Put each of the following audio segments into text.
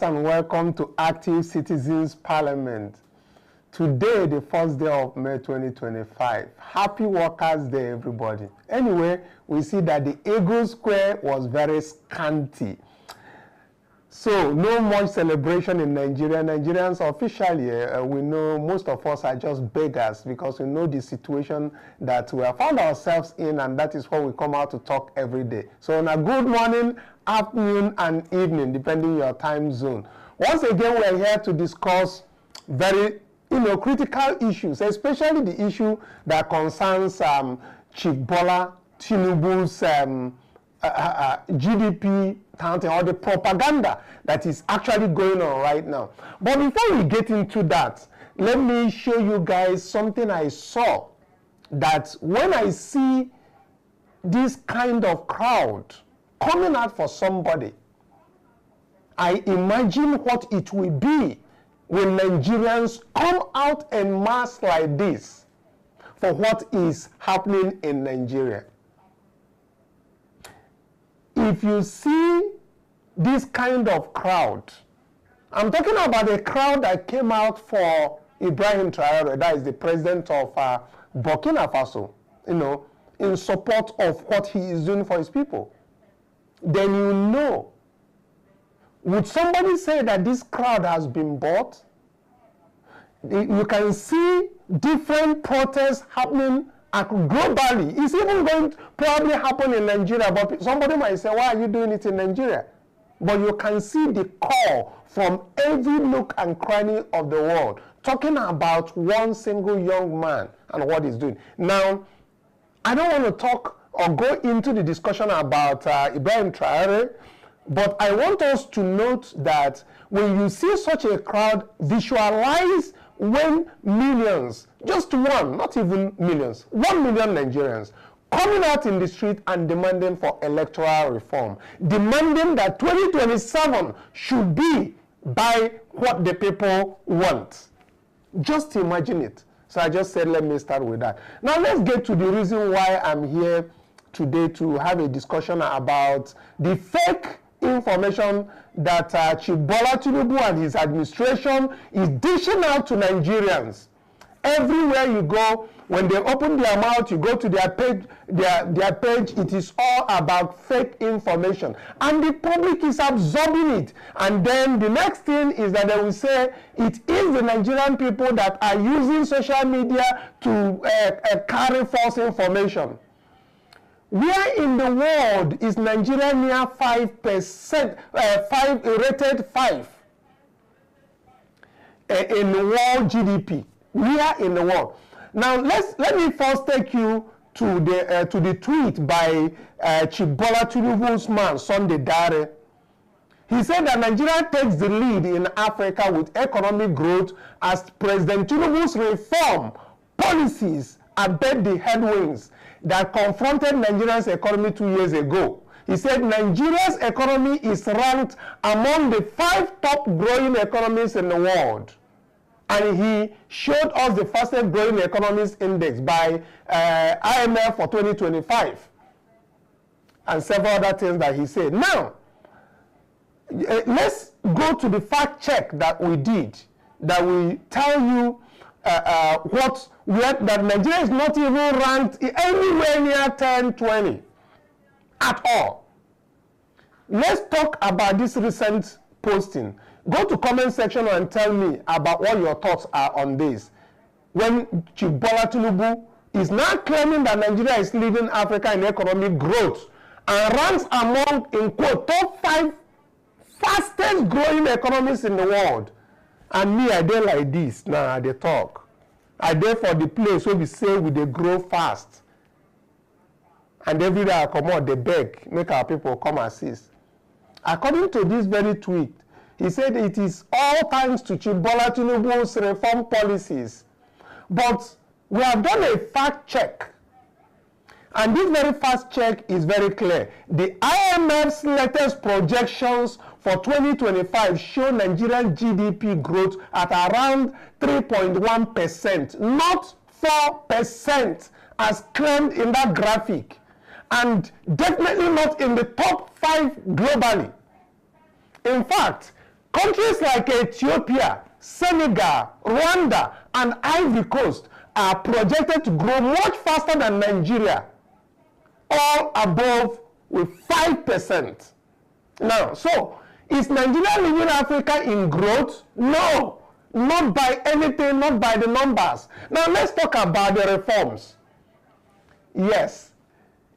and welcome to Active Citizens Parliament. Today, the first day of May 2025. Happy Workers' Day, everybody. Anyway, we see that the Eagle Square was very scanty. So, no much celebration in Nigeria. Nigerians officially, we know most of us are just beggars because we know the situation that we have found ourselves in, and that is why we come out to talk every day. So, on a good morning, afternoon, and evening, depending your time zone. Once again, we are here to discuss very critical issues, especially the issue that concerns Chief Bola Tinubu's GDP counting, or the propaganda that is actually going on right now. But before we get into that, let me show you guys something I saw, that when I see this kind of crowd coming out for somebody, I imagine what it will be when Nigerians come out en masse like this for what is happening in Nigeria. If you see this kind of crowd, I'm talking about a crowd that came out for Ibrahim Traore, that is the president of Burkina Faso, in support of what he is doing for his people. Then you know, would somebody say that this crowd has been bought? You can see different protests happening globally. It's even going to probably happen in Nigeria, but somebody might say, why are you doing it in Nigeria? But you can see the call from every nook and cranny of the world, talking about one single young man and what he's doing. Now, I don't want to talk or go into the discussion about Ibrahim Traore, but I want us to note that when you see such a crowd, visualize when millions, just one, not even millions, 1 million Nigerians coming out in the street and demanding for electoral reform, demanding that 2027 should be by what the people want. Just imagine it. So I just said, let me start with that. Now let's get to the reason why I'm here today to have a discussion about the fake information that Chief Bola Tinubu and his administration is dishing out to Nigerians. Everywhere you go, when they open their mouth, you go to their page, it is all about fake information. And the public is absorbing it. And then the next thing is that they will say it is the Nigerian people that are using social media to carry false information. Where in the world is Nigeria near 5%, rated 5 in the world GDP? Where in the world? Now let me first take you to the tweet by Chief Bola Tinubu's man, Sunday Dare. He said that Nigeria takes the lead in Africa with economic growth as President Tinubu's reform policies abet the headwinds that confronted Nigeria's economy 2 years ago. He said Nigeria's economy is ranked among the 5 top growing economies in the world. And he showed us the fastest growing economies index by IMF for 2025. And several other things that he said. Now, let's go to the fact check that we did, that we tell you that Nigeria is not even ranked anywhere near 10, 20 at all. Let's talk about this recent posting. Go to comment section and tell me about what your thoughts are on this. When Chief Bola Tinubu is now claiming that Nigeria is leading Africa in economic growth and ranks among, in quote, top 5 fastest growing economies in the world. And me, I dey like this. Now, I dey talk. I dey for the place where we say we dey grow fast. And every day I come out, they beg, make our people come assist. According to this very tweet, he said it is all thanks to Chief Bola Tinubu's reform policies. But we have done a fact check. And this very fast check is very clear. The IMF's latest projections for 2025 show Nigerian GDP growth at around 3.1%, not 4% as claimed in that graphic, and definitely not in the top 5 globally. In fact, Countries like Ethiopia, Senegal, Rwanda, and Ivory Coast are projected to grow much faster than Nigeria, all above with 5%. Now, so is Nigeria leading Africa in growth? No, not by anything, not by the numbers. Now, let's talk about the reforms. Yes,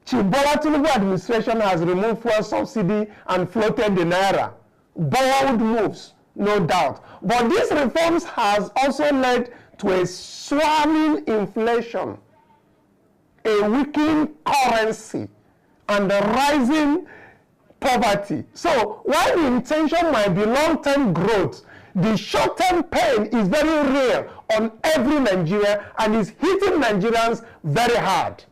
Tinubu administration has removed fuel subsidy and floated the naira. Bold moves, no doubt. But these reforms has also led to a swarming inflation, a weakening currency, and the rising poverty. So while the intention might be long-term growth, the short-term pain is very real on every Nigerian and is hitting Nigerians very hard.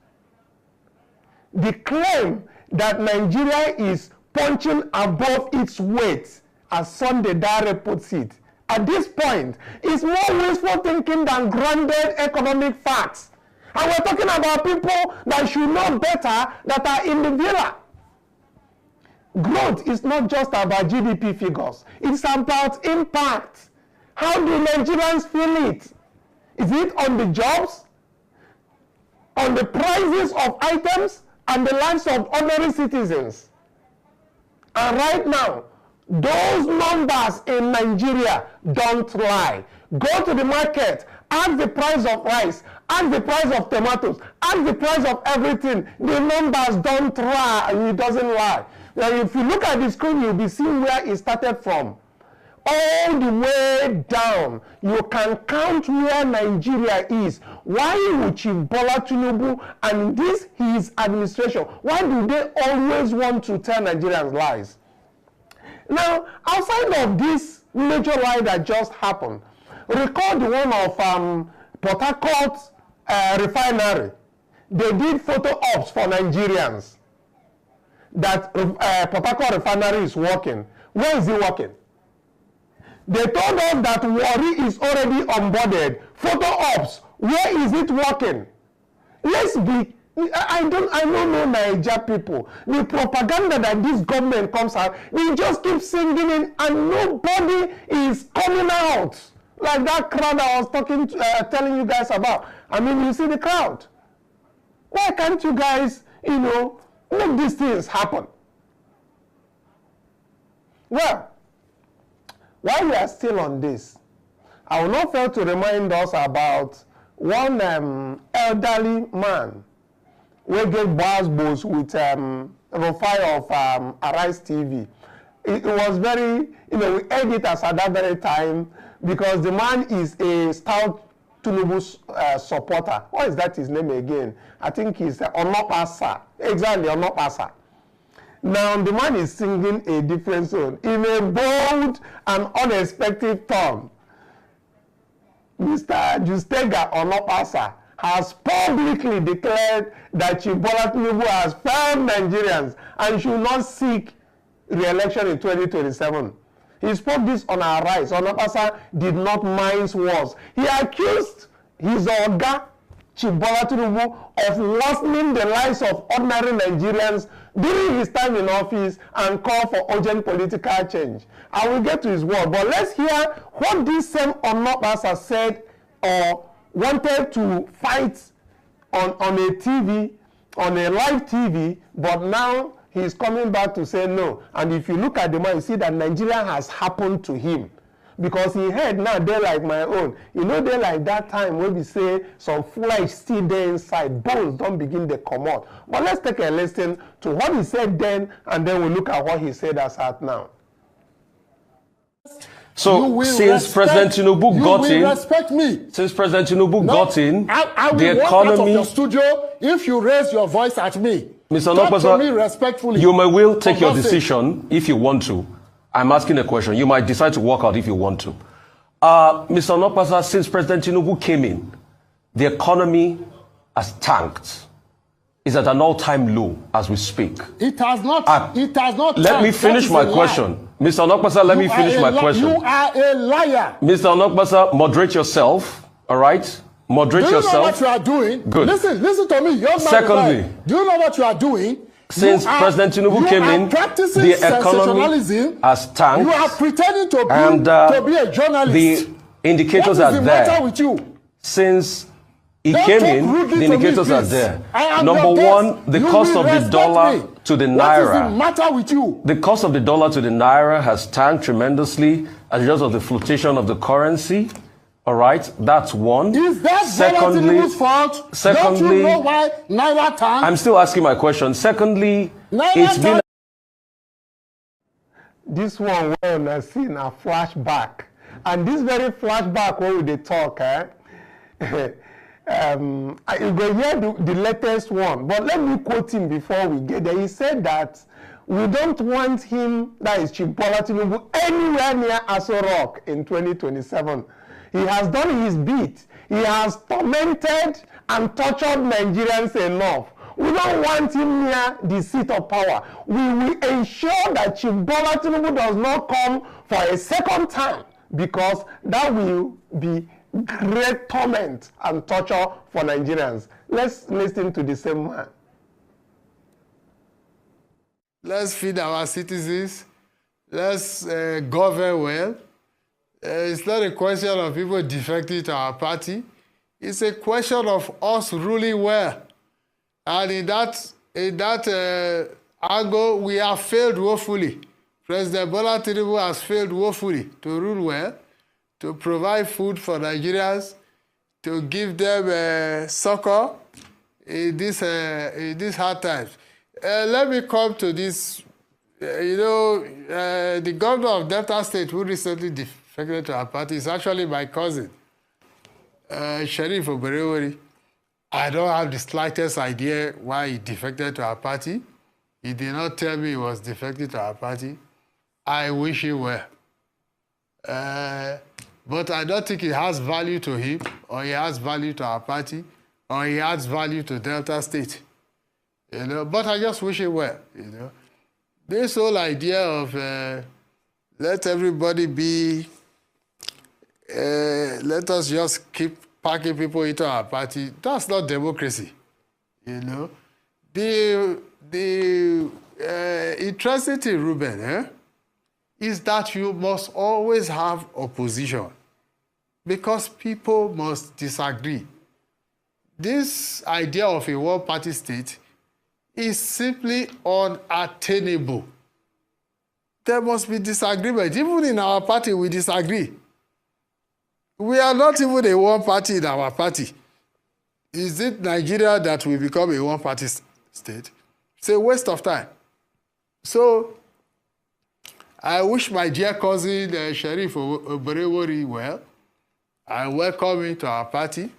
The claim that Nigeria is punching above its weight, as Sunday Dare puts it, at this point is more wishful thinking than grounded economic facts. And we're talking about people that should know better that are in the villa. Growth is not just about GDP figures. It's about impact. How do Nigerians feel it? Is it on the jobs, on the prices of items, and the lives of ordinary citizens? And right now, those numbers in Nigeria don't lie. Go to the market, ask the price of rice, ask the price of tomatoes, ask the price of everything. The numbers don't lie, and it doesn't lie. Now, if you look at the screen, you'll be seeing where it started from. All the way down, you can count where Nigeria is. Why would Chief Bola Tinubu and this his administration, why do they always want to tell Nigerians lies? Now, outside of this major lie that just happened, recall the one of Port Harcourt refinery. They did photo ops for Nigerians that Port Harcourt refinery is working. Where is it working? They told us that Warri is already onboarded. Photo ops, where is it working? Let's be, I don't know Niger people. The propaganda that this government comes out, they just keep singing it and nobody is coming out. Like that crowd I was telling you guys about. I mean, you see the crowd. Why can't you guys, make these things happen? Well, while we are still on this, I will not fail to remind us about one elderly man who get buzz with Rufai of Arise TV. It was very, we aired it as at that very time because the man is a stout Tinubu supporter. What is that his name again? I think he's Onopasa. Exactly, Onopasa. Now, the man is singing a different song in a bold and unexpected tone. Mr. Justega Onopasa has publicly declared that Chief Bola Tinubu has failed Nigerians and should not seek re-election in 2027. He spoke this on our Rise. Onopasa did not mince words. He accused his Oga, Chief Bola Tinubu, of worsening the lives of ordinary Nigerians during his time in office and call for urgent political change. I will get to his word, but let's hear what this same Onopasa said or wanted to fight on a TV, on a live TV, but now he's coming back to say no. And if you look at the man, you see that Nigeria has happened to him. Because he heard now they're like my own. They're like that time when we say some flesh still there inside, bones don't begin to come out. But let's take a listen to what he said then, and then we'll look at what he said as at now. So since President Tinubu got in, respect me. Since President Tinubu got in, I will the walk out of economy. your studio if you raise your voice at me. Mr. Talk to me Onopasa, respectfully. you may will take your decision if you want to. I'm asking a question. You might decide to walk out if you want to. Mr. Onopasa, since President Tinubu came in, the economy has tanked. It's at an all-time low as we speak. It has not. It has not. Let me finish my question. Mr. Onopasa, let me finish my question. You are a liar. Mr. Onopasa, moderate yourself. All right? Moderate yourself. Do you know what you are doing? Good. Listen to me. You're Secondly, do you know what you are doing? since President Tinubu came in, the economy has tanked. You are pretending to be a journalist. The indicators are there. Matter with you? Since he came in, the indicators are there. Number one, the cost of the dollar to the naira. What is the matter with you? The cost of the dollar to the naira has tanked tremendously as a result of the fluctuation of the currency. All right, that's one. Is that Tinubu's fault? Don't you know why naira tanked? I'm still asking my question. Secondly, it's been this one when I seen a flashback, and this very flashback where they talk, you go hear the latest one, but let me quote him before we get there. He said that we don't want him, that is Bola Tinubu, anywhere near Aso Rock in 2027. He has done his bit. He has tormented and tortured Nigerians enough. We don't want him near the seat of power. We will ensure that Bola Tinubu does not come for a second time, because that will be great torment and torture for Nigerians. Let's listen to the same man. Let's feed our citizens. Let's govern well. It's not a question of people defecting to our party. It's a question of us ruling well. And in that angle, we have failed woefully. President Bola Tinubu has failed woefully to rule well, to provide food for Nigerians, to give them succor in these hard times. Let me come to this. The governor of Delta State, who recently defected to our party, is actually my cousin, Sheriff Oberewori. I don't have the slightest idea why he defected to our party. He did not tell me he was defected to our party. I wish he were. But I don't think it has value to him, or he has value to our party, or he adds value to Delta State. But I just wish it were. This whole idea of let everybody be, let us just keep packing people into our party, that's not democracy. The interesting thing, Ruben, is that you must always have opposition, because people must disagree. This idea of a one-party state is simply unattainable. There must be disagreement. Even in our party, we disagree. We are not even a one-party in our party. Is it Nigeria that will become a one-party state? It's a waste of time. So, I wish my dear cousin, Sheriff Oberewori, well. I welcome him to our party.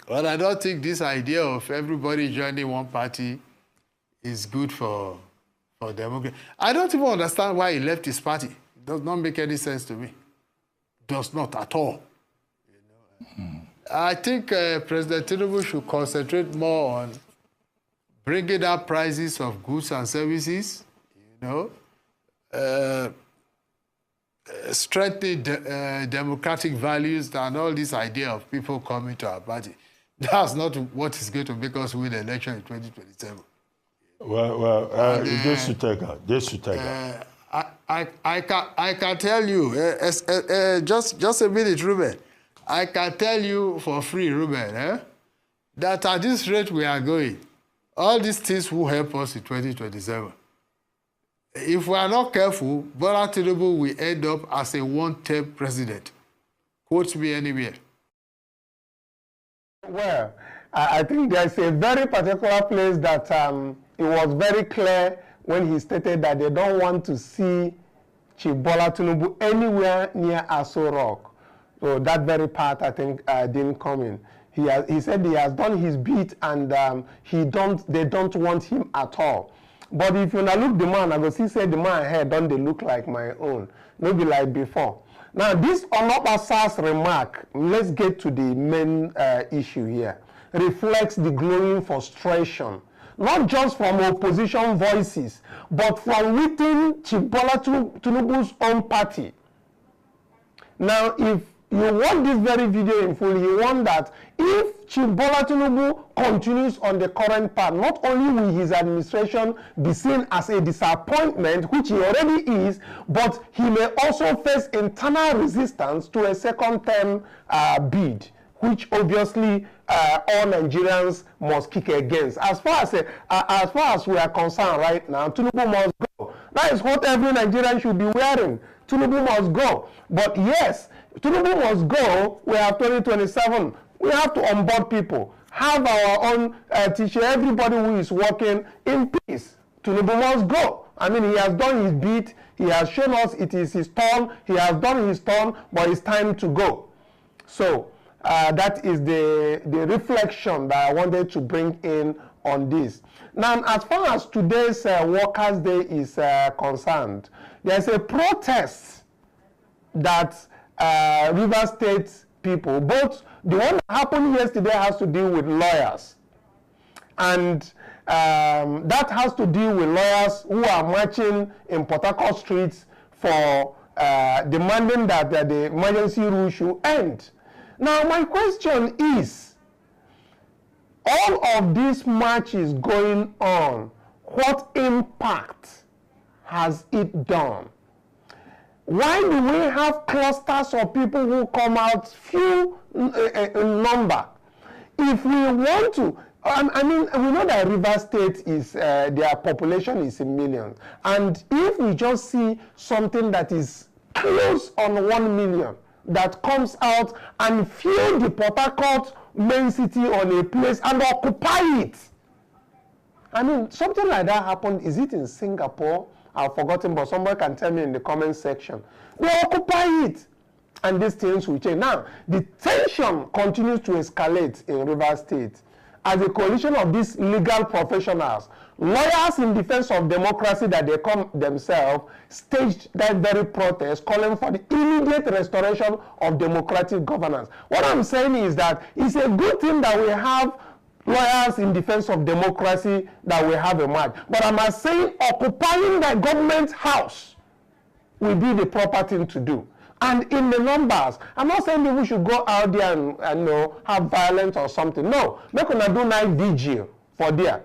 But I don't think this idea of everybody joining one party is good for democracy. I don't even understand why he left his party. It does not make any sense to me. Does not at all. I think President Tinubu should concentrate more on bringing down prices of goods and services, strengthening democratic values, and all this idea of people coming to our party. That's not what is going to make us win the election in 2027. This should take her. I can tell you, just a minute, Ruben. I can tell you for free, Ruben, that at this rate we are going, all these things will help us in 2027. If we are not careful, Bola Tinubu will end up as a one-term president. Quote me anywhere. Well, I think there's a very particular place that it was very clear when he stated that they don't want to see Bola Tinubu anywhere near Aso Rock. So that very part, I think, didn't come in. He said he has done his bit, and they don't want him at all. But if you now look the man, I go see say the man here don't they look like my own, no be like before. Now this Onopasa's remark, let's get to the main issue here, reflects the growing frustration, not just from opposition voices, but from within Bola Tinubu's own party. Now, if you watch this very video in full, he warned that if Chief Bola Tinubu continues on the current path, not only will his administration be seen as a disappointment, which he already is, but he may also face internal resistance to a second-term bid, which obviously all Nigerians must kick against. As far as we are concerned right now, Tinubu must go. That is what every Nigerian should be wearing. Tinubu must go. But yes, Tinubu must go. We have 2027. We have to onboard people, have our own teacher, everybody who is working in peace. Tinubu must go. I mean, he has done his bit. He has shown us it is his turn. He has done his turn, but it's time to go. So that is the reflection that I wanted to bring in on this. Now, as far as today's Workers' Day is concerned, there's a protest that Rivers State people, both the one that happened yesterday has to deal with lawyers, and that has to deal with lawyers who are marching in Port Harcourt streets for demanding that the emergency rule should end. Now, my question is, all of these marches going on, what impact has it done? Why do we have clusters of people who come out few in number? If we want to, I mean, we know that Rivers State is, their population is in millions. And if we just see something that is close on 1 million that comes out and fill the Port Harcourt main city on a place and occupy it. I mean, something like that happened. Is it in Singapore? I've forgotten, but somebody can tell me in the comment section. They occupy it, and these things will change. Now, the tension continues to escalate in Rivers State as a coalition of these legal professionals, lawyers in defense of democracy that they come themselves, staged that very protest calling for the immediate restoration of democratic governance. What I'm saying is that it's a good thing that we have lawyers in defense of democracy, that we have a march. But I'm saying occupying the government house will be the proper thing to do. And in the numbers, I'm not saying people should go out there and you know, have violence or something. No, they're going to do night vigil for there.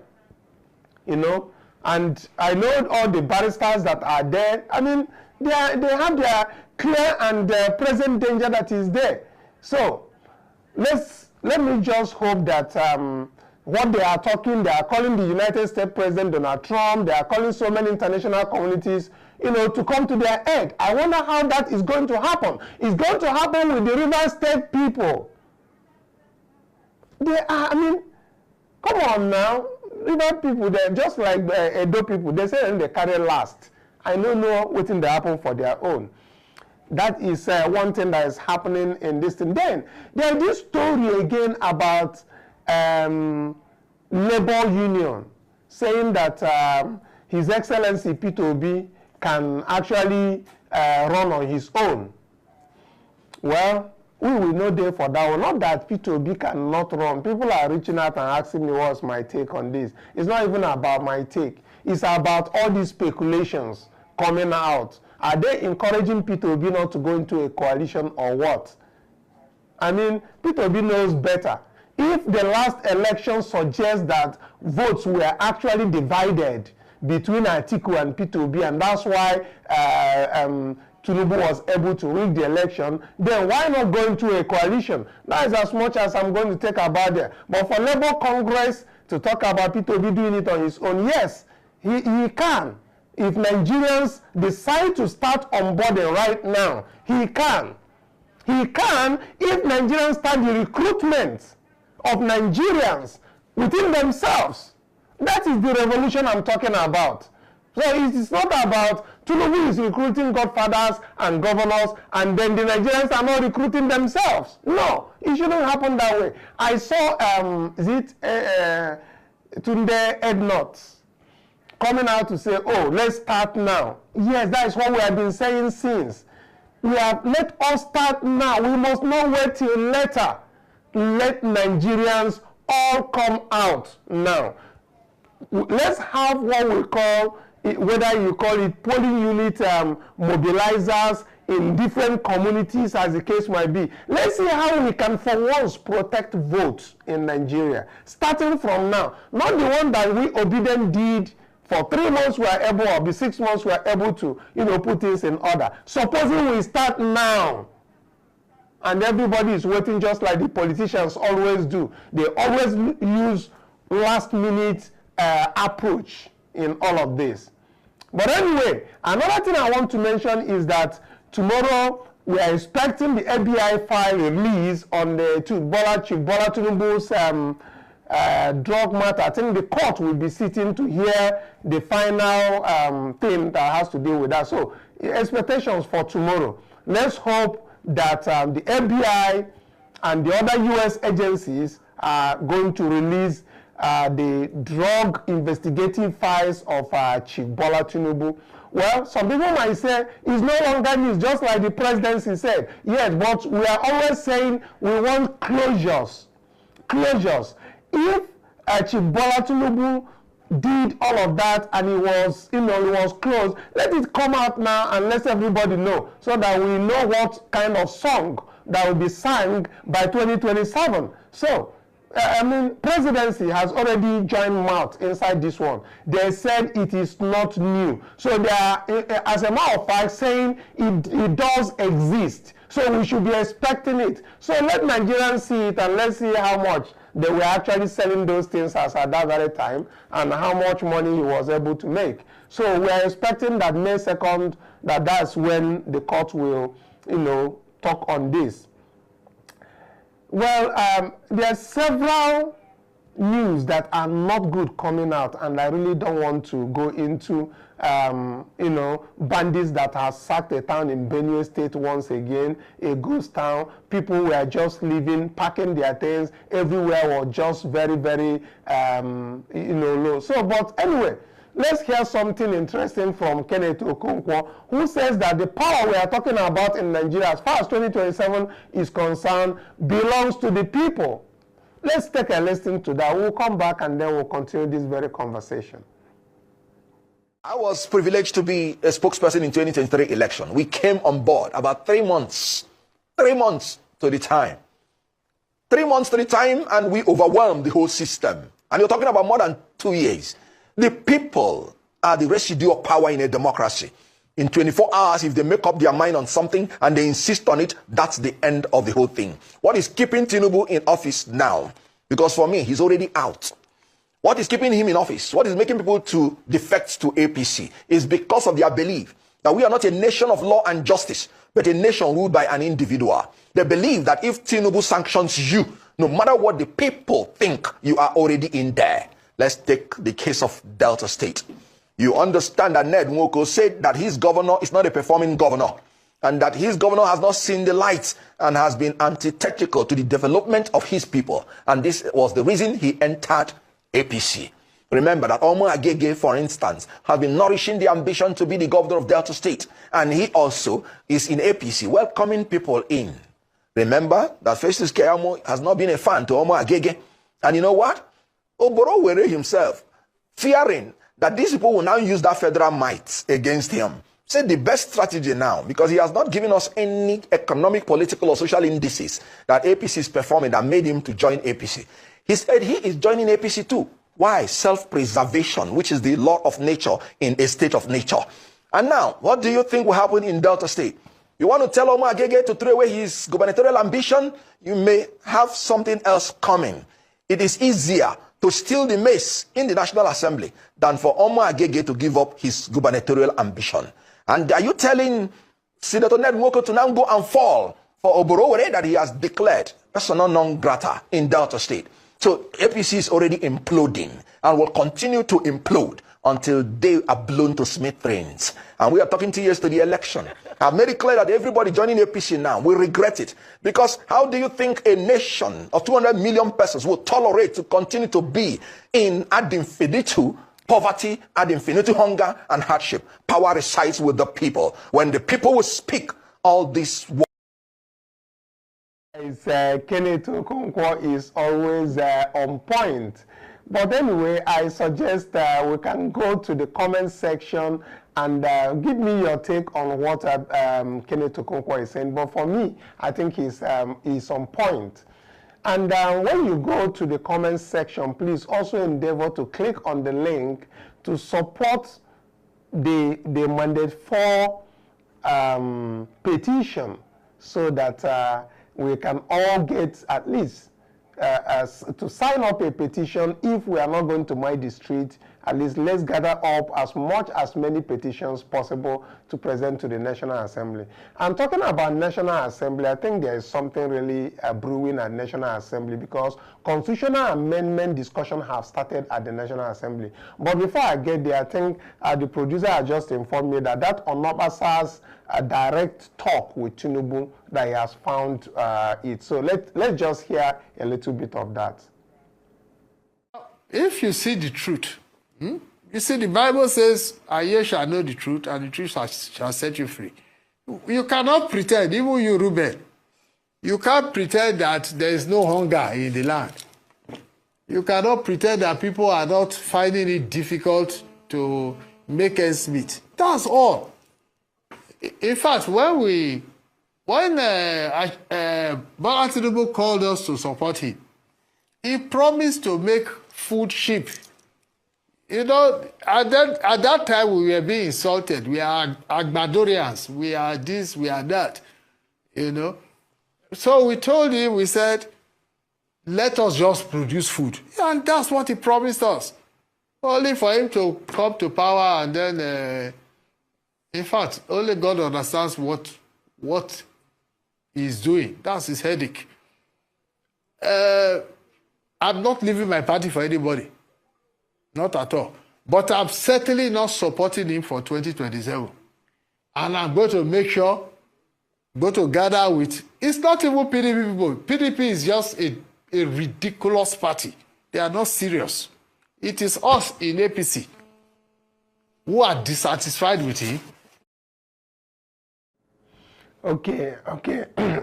You know, and I know all the barristers that are there. I mean, they have their clear and present danger that is there. So let me just hope that what they are talking, they are calling the United States President Donald Trump, they are calling so many international communities, you know, to come to their aid. I wonder how that is going to happen. It's going to happen with the Rivers State people. They are, I mean, come on now. River people, they're just like Edo people. They say they carry last. I don't know what they happen for their own. That is one thing that is happening in this thing. Then there is this story again about labor union saying that His Excellency Peter Obi can actually run on his own. Well, we will know there for that one. Not that Peter Obi cannot run. People are reaching out and asking me what's my take on this. It's not even about my take. It's about all these speculations coming out. Are they encouraging Peter Obi not to go into a coalition or what? I mean, Peter Obi knows better. If the last election suggests that votes were actually divided between Atiku and Peter Obi, and that's why Tinubu was able to rig the election, then why not go into a coalition? That is as much as I'm going to take about there. But for Labour Congress to talk about Peter Obi doing it on his own, yes, he can. If Nigerians decide to start onboarding right now, he can. He can if Nigerians start the recruitment of Nigerians within themselves. That is the revolution I'm talking about. So it is not about Tinubu is recruiting godfathers and governors and then the Nigerians are not recruiting themselves. No, it shouldn't happen that way. I saw, Tunde Ednot coming out to say, oh, let's start now. Yes, that is what we have been saying since. Let us start now. We must not wait till later. Let Nigerians all come out now. Let's have what we call, whether you call it polling unit mobilizers in different communities, as the case might be. Let's see how we can for once protect votes in Nigeria, starting from now. Not the one that we obedient did for 3 months we are able, or the 6 months we are able to, put things in order. Supposing we start now, and everybody is waiting just like the politicians always do. They always use last-minute approach in all of this. But anyway, another thing I want to mention is that tomorrow we are expecting the FBI file release on the Chief Bola Tinubu's drug matter. I think the court will be sitting to hear the final thing that has to do with that. So expectations for tomorrow. Let's hope that the FBI and the other U.S. agencies are going to release the drug investigative files of Chief Bola Tinubu. Well, some people might say it's no longer news, just like the presidency said. Yes, but we are always saying we want closures. Closures. If Chief Bola Tinubu did all of that and he was, he was closed, let it come out now and let everybody know, so that we know what kind of song that will be sung by 2027. So, presidency has already joined mouth inside this one. They said it is not new. So they are, as a matter of fact, saying it does exist. So we should be expecting it. So let Nigerians see it, and let's see how much they were actually selling those things as at that very time, and how much money he was able to make. So we are expecting that May 2nd, that's when the court will, talk on this. Well, there are several news that are not good coming out, and I really don't want to go into, bandits that have sacked a town in Benue State once again, a ghost town. People were just leaving, packing their things. Everywhere was just very, very, low. So, but anyway, let's hear something interesting from Kenneth Okonkwo, who says that the power we are talking about in Nigeria, as far as 2027 is concerned, belongs to the people. Let's take a listen to that. We'll come back and then we'll continue this very conversation. I was privileged to be a spokesperson in 2023 election. We came on board about 3 months. 3 months to the time. 3 months to the time, and we overwhelmed the whole system. And you're talking about more than 2 years. The people are the residue of power in a democracy. In 24 hours, if they make up their mind on something and they insist on it, that's the end of the whole thing. What is keeping Tinubu in office now? Because for me, he's already out. What is keeping him in office? What is making people to defect to APC is because of their belief that we are not a nation of law and justice, but a nation ruled by an individual. They believe that if Tinubu sanctions you, no matter what the people think, you are already in there. Let's take the case of Delta State. You understand that Ned Nwoko said that his governor is not a performing governor, and that his governor has not seen the light and has been antithetical to the development of his people. And this was the reason he entered APC. Remember that Omo Agege, for instance, has been nourishing the ambition to be the governor of Delta State. And he also is in APC, welcoming people in. Remember that Festus Keyamo has not been a fan to Omo Agege. And you know what? Oborowere himself, fearing that these people will now use that federal might against him, said the best strategy now, because he has not given us any economic, political, or social indices that APC is performing that made him to join APC. He said he is joining APC too. Why? Self-preservation, which is the law of nature in a state of nature. And now, what do you think will happen in Delta State? You want to tell Omo Agege to throw away his gubernatorial ambition? You may have something else coming. It is easier to steal the mace in the National Assembly than for Omo Agege to give up his gubernatorial ambition. And are you telling Senator Ned Nwoko to now go and fall for Oborowere that he has declared persona non grata in Delta State? So APC is already imploding and will continue to implode until they are blown to smithereens. And we are talking 2 years to the election. I've made it clear that everybody joining APC now will regret it. Because how do you think a nation of 200 million persons will tolerate to continue to be in ad infinitum poverty, ad infinitum hunger and hardship? Power resides with the people. When the people will speak, all this Kenneth Okonkwo is always on point. But anyway, I suggest we can go to the comment section And give me your take on what Kenneth Okonkwo is saying. But for me, I think he's on point. And when you go to the comments section, please also endeavor to click on the link to support the mandate for petition, so that we can all get at least to sign up a petition. If we are not going to mine the street, at least let's gather up as many petitions possible to present to the National Assembly. And talking about National Assembly, I think there is something really brewing at National Assembly, because constitutional amendment discussion have started at the National Assembly. But before I get there, I think the producer has just informed me that Onobasa's direct talk with Tinubu, that he has found it. So let's just hear a little bit of that. If you see the truth, you see, the Bible says, "And ye shall know the truth, and the truth shall set you free." You cannot pretend, even you, Reuben, you can't pretend that there is no hunger in the land. You cannot pretend that people are not finding it difficult to make ends meet. That's all. In fact, when Bola Tinubu called us to support him, he promised to make food cheap. You know, at that time we were being insulted. We are Agbadorians. We are this, we are that. You know. So we told him, we said, let us just produce food. And that's what he promised us. Only for him to come to power, and then, in fact, only God understands what he's doing. That's his headache. I'm not leaving my party for anybody. Not at all. But I'm certainly not supporting him for 2027. And I'm going to make sure, go to gather with, it's not even PDP people. PDP is just a ridiculous party. They are not serious. It is us in APC who are dissatisfied with him. Okay.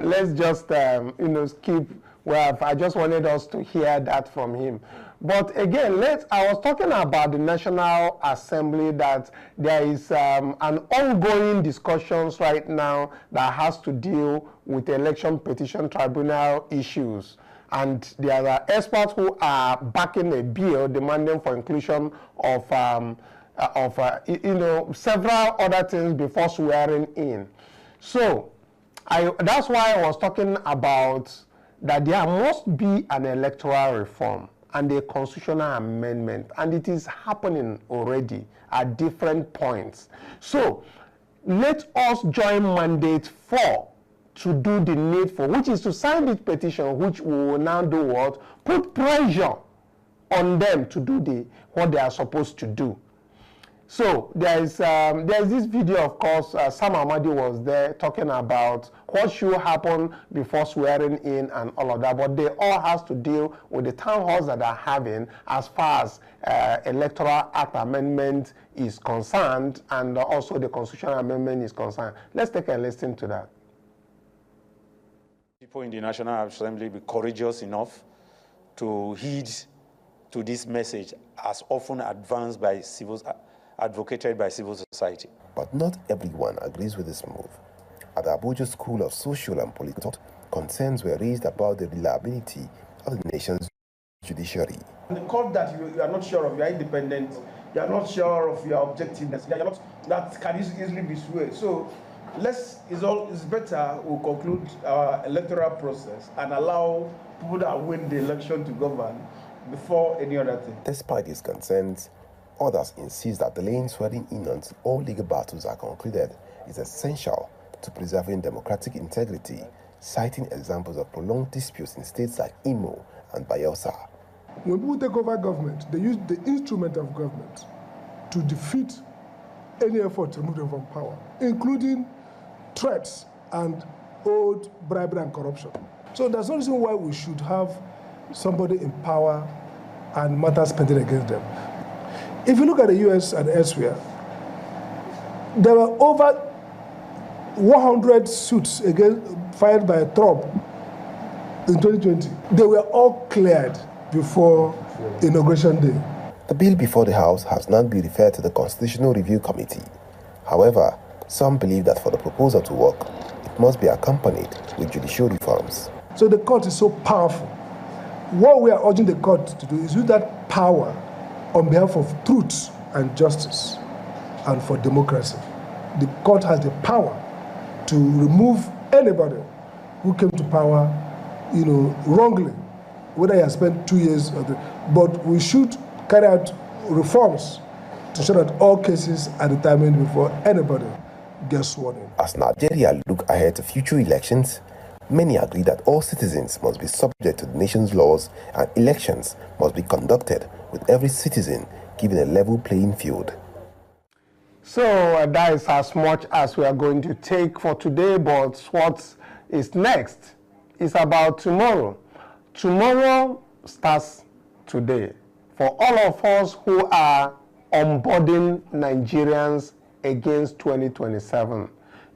Let's just, skip. Well, I just wanted us to hear that from him. But again, I was talking about the National Assembly, that there is an ongoing discussions right now that has to deal with election petition tribunal issues. And there are experts who are backing a bill demanding for inclusion of several other things before swearing in. So that's why I was talking about that there must be an electoral reform and a constitutional amendment, and it is happening already at different points. So let us join mandate 4 to do the needful, which is to sign this petition, which we will now do what? Put pressure on them to do what they are supposed to do. So there's this video, of course, Sam Amadi was there talking about what should happen before swearing in and all of that, but they all has to deal with the town halls that are having as far as Electoral Act amendment is concerned, and also the constitutional amendment is concerned. Let's take a listen to that. People in the National Assembly be courageous enough to heed to this message as often advanced by advocated by civil society. But not everyone agrees with this move. At the Abuja School of Social and Political Thought, concerns were raised about the reliability of the nation's judiciary. The court that you are not sure of, you are independent, you are not sure of your objectiveness, you are not, that can easily be swayed. So it's better we conclude our electoral process and allow people that win the election to govern before any other thing. Despite these concerns, others insist that delaying swearing in until all legal battles are concluded is essential to preserving democratic integrity, citing examples of prolonged disputes in states like Imo and Bayelsa. When people take over government, they use the instrument of government to defeat any effort to remove them from power, including threats and old bribery and corruption. So there's no reason why we should have somebody in power and matters pending against them. If you look at the US and elsewhere, there were over 100 suits filed by Trump in 2020. They were all cleared before Inauguration Day. The bill before the House has now been referred to the Constitutional Review Committee. However, some believe that for the proposal to work, it must be accompanied with judicial reforms. So the court is so powerful. What we are urging the court to do is use that power on behalf of truth and justice and for democracy. The court has the power to remove anybody who came to power, wrongly, whether he has spent 2 years but we should carry out reforms to ensure that all cases are determined before anybody gets sworn in. As Nigeria look ahead to future elections, many agree that all citizens must be subject to the nation's laws and elections must be conducted with every citizen given a level playing field. So that is as much as we are going to take for today, but what is next is about tomorrow. Tomorrow starts today. For all of us who are onboarding Nigerians against 2027,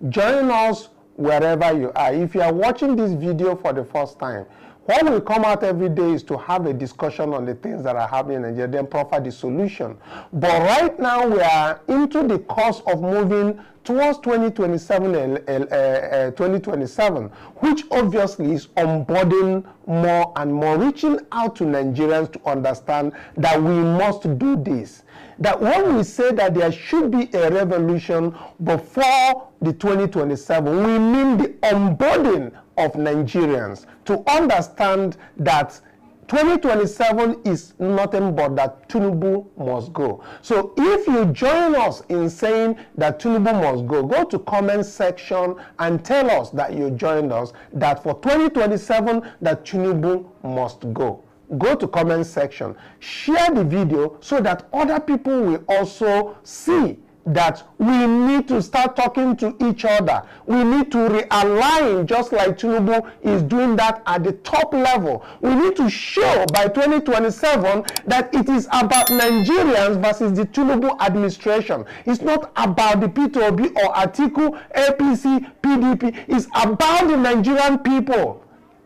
join us wherever you are. If you are watching this video for the first time, what will come out every day is to have a discussion on the things that are happening in Nigeria, then proffer the solution. But right now we are into the course of moving towards 2027, which obviously is onboarding more and more, reaching out to Nigerians to understand that we must do this. That when we say that there should be a revolution before the 2027, we mean the onboarding of Nigerians to understand that 2027 is nothing but that Tinubu must go. So if you join us in saying that Tinubu must go, go to comment section and tell us that you joined us, that for 2027 that Tinubu must go. Go to comment section, share the video so that other people will also see that we need to start talking to each other. We need to realign, just like Tinubu is doing that at the top level. We need to show by 2027 that it is about Nigerians versus the Tinubu administration. It's not about the P2B or Atiku, APC, PDP. It's about the Nigerian people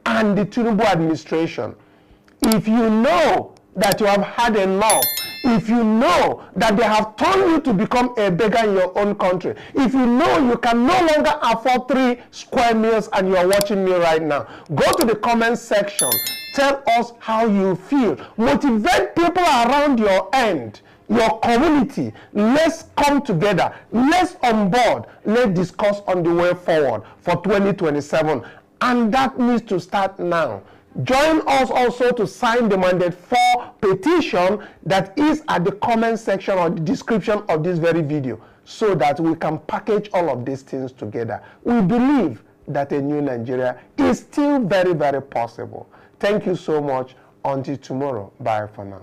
and the Tinubu administration. If you know that you have had enough, if you know that they have turned you to become a beggar in your own country, if you know you can no longer afford 3 square meals and you are watching me right now, go to the comment section. Tell us how you feel. Motivate people around your end, your community. Let's come together. Let's on board. Let's discuss on the way forward for 2027. And that needs to start now. Join us also to sign the mandate for petition that is at the comment section or the description of this very video so that we can package all of these things together. We believe that a new Nigeria is still very, very possible. Thank you so much. Until tomorrow. Bye for now.